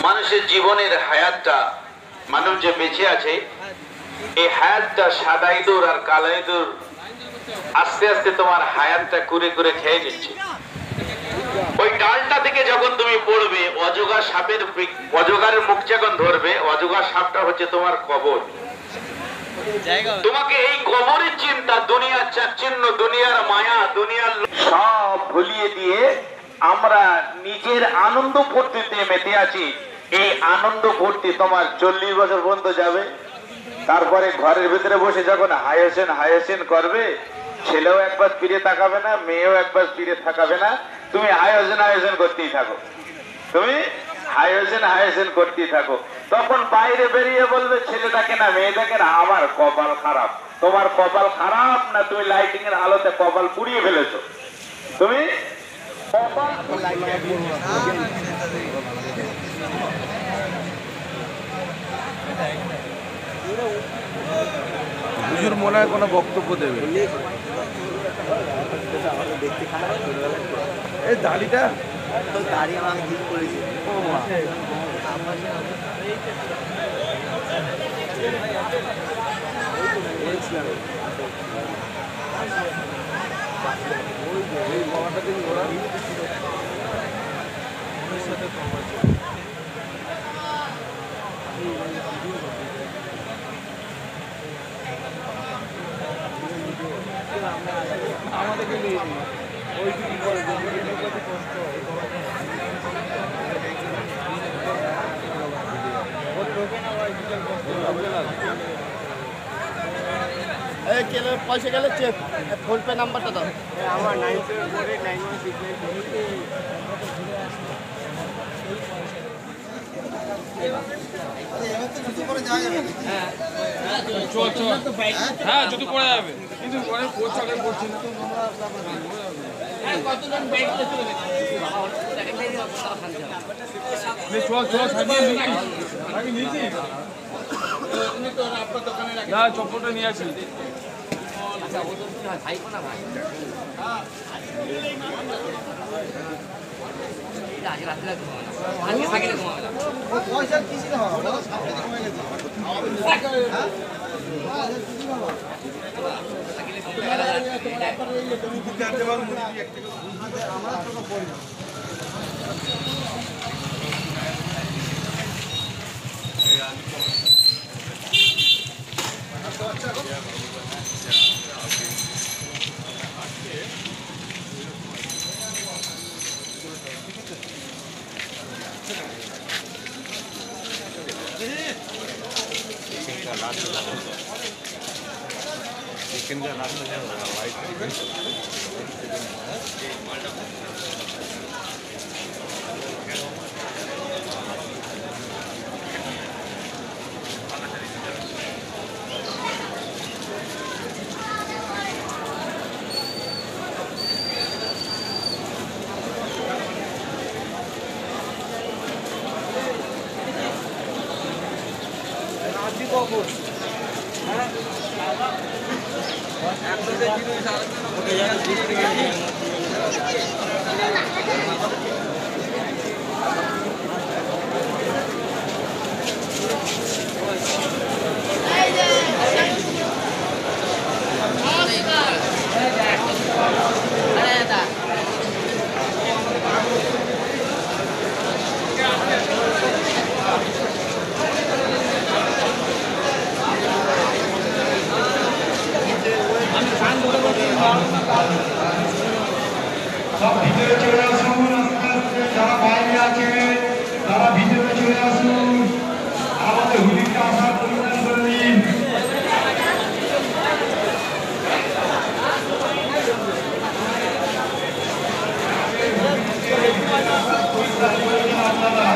মানুষের জীবনের হায়াতটা, মানুষ যে বেঁচে আছে এই হায়াতটা সাদা ইঁদুর আর কালো ইঁদুর আস্তে আস্তে তোমার হায়াতটা কুরে কুরে খেয়ে নিচ্ছে। ওই ডালটা থেকে যখন তুমি পড়বে, অজগরের মুখ যখন ধরবে, অজগর সাপটা হচ্ছে তোমার কবর। তোমাকে এই কবরের চিন্তা, দুনিয়ার চাচ্ছিন্ন, দুনিয়ার মায়া, দুনিয়ার সব ভুলিয়ে দিয়ে আমরা নিজের আনন্দ ফুর্তিতে মেতে আছি। এই আনন্দ ফুর্তি তোমার 40 বছর পর্যন্ত যাবে। তারপরে ঘরের ভিতরে বসে যখন হায়াসেন করবে, ছেলেও একবার ফিরে তাকাবে না, মেয়েও একবার ফিরে তাকাবে না। তুমি হায়াসেন করতেই থাকো, তুমি হায়াসেন করতেই থাকো। তখন বাইরে বেরিয়ে বলবে ছেলেটাকে না মেয়েটাকে না, আমার কপাল খারাপ। তোমার কপাল খারাপ না, তুমি লাইটিং এর আলোতে কপাল পুড়িয়ে ফেলেছো। তুমি হুজুর মনে হয় কোনো বক্তব্য দেবে। এই দাড়িটা আমাকে ঠিক করেছে। আমাদেরকে নিয়ে ওই দিকে করে কষ্ট পয়সা গেলে চেক, ফোন পে নাম্বারটা দাও। আমার 97489169। হ্যাঁ যদি পড়ে যাবে, কিন্তু পড়ছি না। চপ্পলটা নিয়ে আসি। चिकन का रात में वाइट সব ভিতরে চলে আসুন, আস্তে আস্তে যারা বাইরে আছে তারা ভিতরে চলে আসুন, আমাদের হুলিটা আসার পরিমাণ করে নিন। আপনারা